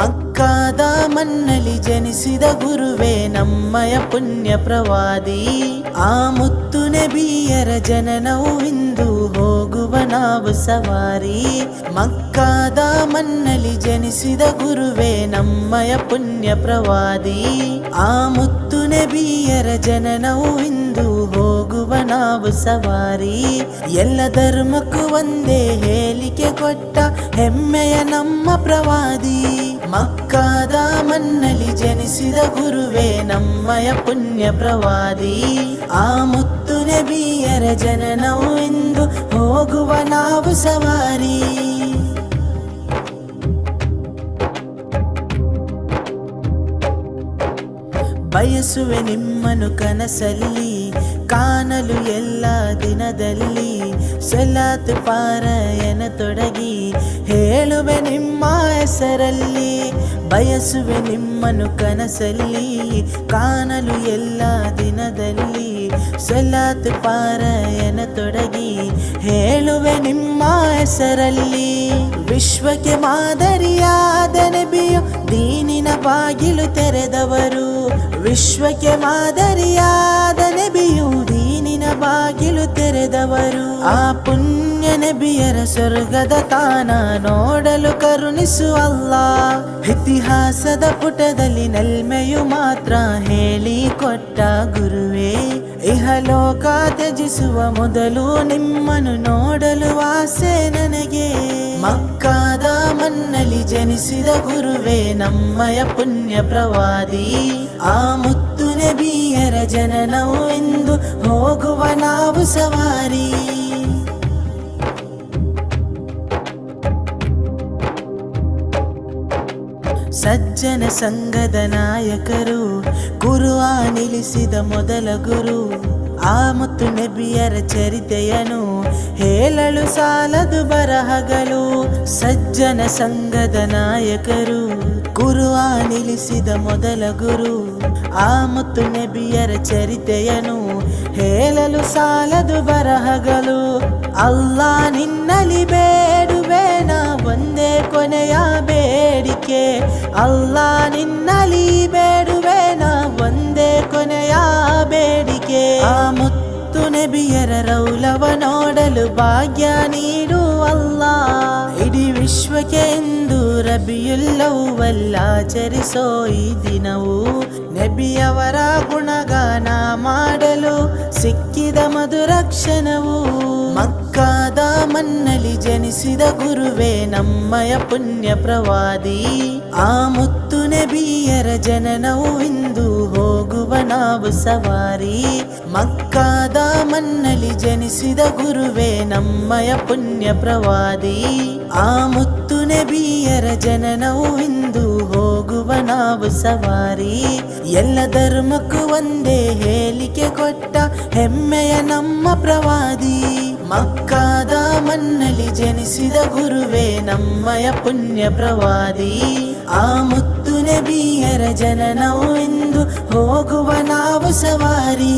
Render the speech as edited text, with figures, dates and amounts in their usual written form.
ಮಕ್ಕಾದ ಮಣ್ಣಲ್ಲಿ ಜನಿಸಿದ ಗುರುವೇ ನಮ್ಮಯ ಪುಣ್ಯ ಪ್ರವಾದಿ. ಆ ಮುತ್ತು ನಬಿಯರ ಜನನವು ಇಂದು ಹೋಗುವ ನಾವು ಸವಾರಿ. ಮಕ್ಕಾದ ಮಣ್ಣಲ್ಲಿ ಜನಿಸಿದ ಗುರುವೇ ನಮ್ಮಯ ಪುಣ್ಯ ಪ್ರವಾದಿ. ಆ ಮುತ್ತು ನಬಿಯರ ಜನನವು ಇಂದು ಹೋಗುವ ನಾವು ಸವಾರಿ. ಎಲ್ಲ ಧರ್ಮಕ್ಕೂ ಒಂದೇ ಹೇಳಿಕೆ ಕೊಟ್ಟ ಹೆಮ್ಮೆಯ ನಮ್ಮ ಪ್ರವಾದಿ. ಮಕ್ಕಾದ ಮಣ್ಣಲ್ಲಿ ಜನಿಸಿದ ಗುರುವೇ ನಮ್ಮಯ ಪುಣ್ಯ ಪ್ರವಾದಿ. ಆ ಮುತ್ತು ನಬಿಯರ ಜನನವು ಇಂದು ಹೋಗುವ ನಾವು ಸವಾರಿ. ಬಯಸುವೆ ನಿಮ್ಮನು ಕನಸಲ್ಲಿ ಕಾಣಲು ಎಲ್ಲ ದಿನದಲ್ಲಿ. ಸಲಾತ್ ಪಾರಾಯಣ ತೊಡಗಿ ಹೇಳುವೆ ನಿಮ್ಮ ಹೆಸರಲ್ಲಿ. ಬಯಸುವೆ ನಿಮ್ಮನು ಕನಸಲ್ಲಿ ಕಾಣಲು ಎಲ್ಲ ದಿನದಲ್ಲಿ. ಸಲಾತ್ ಪಾರಾಯಣ ತೊಡಗಿ ಹೇಳುವೆ ನಿಮ್ಮ ಹೆಸರಲ್ಲಿ. ವಿಶ್ವಕ್ಕೆ ಮಾದರಿಯಾದ ನಬಿಯು ದೀನಿನ ಬಾಗಿಲು ತೆರೆದವರು. ವಿಶ್ವಕ್ಕೆ ಮಾದರಿಯಾದ ನಬಿಯು ದೀನಿನ ಬಾಗಿಲು ತೆರೆದವರು. ಆ ಪುಣ್ಯ ನಬಿಯರ ಸ್ವರ್ಗದ ತಾಣ ನೋಡಲು ಕರುಣಿಸುವ ಅಲ್ಲಾಹ್. ಇತಿಹಾಸದ ಪುಟದಲ್ಲಿ ನಲ್ಮೆಯು ಮಾತ್ರ ಹೇಳಿ ಕೊಟ್ಟ ಗುರುವೇ. ಇಹಲೋಕ ತ್ಯಜಿಸುವ ಮೊದಲು ನಿಮ್ಮನ್ನು ನೋಡಲು ಆಸೆ ನನಗೆ. ಮಕ್ಕಾದ ಮಣ್ಣಲ್ಲಿ ಜನಿಸಿದ ಗುರುವೇ ನಮ್ಮಯ ಪುಣ್ಯ ಪ್ರವಾದಿ. ಆ ಮುತ್ತು ನಬಿಯರ ಜನನವು ಎಂದು ಹೋಗುವ ನಾವು ಸವಾರಿ. ಸಜ್ಜನ ಸಂಘದ ನಾಯಕರು ಕುರ್ಆನ್ ಇಳಿಸಿದ ಮೊದಲ ಗುರು. ಆ ಮುತ್ತು ನಬಿಯರ ಚರಿತೆಯನ್ನು ಹೇಳಲು ಸಾಲದು ಬರಹಗಳು. ಸಜ್ಜನ ಸಂಘದ ನಾಯಕರು ಕುರ್ಆನ್ ಇಳಿಸಿದ ಮೊದಲ ಗುರು. ಆ ಮುತ್ತು ನಬಿಯರ ಚರಿತೆಯನ್ನು ಹೇಳಲು ಸಾಲದು ಬರಹಗಳು. ಅಲ್ಲಾ ನಿನ್ನಲಿ ಬೇಡುವೆ ನಾ ಒಂದೇ ಕೊನೆಯ ಬೇಡಿಕೆ. ಅಲ್ಲಾ ನಿನ್ನಲಿ ಬೇಡುವೆ ನಾ ಒಂದೇ ಕೊನೆಯ ಬೇಡಿಕೆ. ಆ ಮುತ್ತು ನಬಿಯರ ರೌಲವ ನೋಡಲು ಭಾಗ್ಯ ನೀಡು ಅಲ್ಲಾಹ್. ಇಡೀ ವಿಶ್ವಕ್ಕೆ ಎಂದು ರಬಿಯುಲ್ ಅವ್ವಲ್ ಆಚರಿಸೋ ಈ ದಿನವು ನಬಿಯವರ ಗುಣಗಾನ ಮಾಡಲು ಸಿಕ್ಕಿದ ಮಧುರ ಕ್ಷಣವು. ಮಕ್ಕಾದ ಮಣ್ಣಲ್ಲಿ ಜನಿಸಿದ ಗುರುವೇ ನಮ್ಮಯ ಪುಣ್ಯ ಪ್ರವಾದಿ. ಆ ಮುತ್ತು ನಬಿಯರ ಜನನವು ಇಂದು ಹೋಗುವ ನಾವು ಸವಾರಿ. ಮಕ್ಕಾದ ಮಣ್ಣಲ್ಲಿ ಜನಿಸಿದ ಗುರುವೇ ನಮ್ಮಯ ಪುಣ್ಯ ಪ್ರವಾದಿ. ಆ ಮುತ್ತು ನಬಿಯರ ಜನನವು ಇಂದು ಹೋಗುವ ನಾವು ಸವಾರಿ. ಎಲ್ಲ ಧರ್ಮಕ್ಕೂ ಒಂದೇ ಹೇಳಿಕೆ ಕೊಟ್ಟ ಹೆಮ್ಮೆಯ ನಮ್ಮ ಪ್ರವಾದಿ. ಮಕ್ಕಾದ ಮಣ್ಣಲ್ಲಿ ಜನಿಸಿದ ಗುರುವೇ ನಮ್ಮಯ ಪುಣ್ಯ ಪ್ರವಾದಿ. ಆ ಮುತ್ತು ನಬಿಯರ ಜನನವು ಇಂದು ಹೋಗುವ ನಾವು ಸವಾರಿ.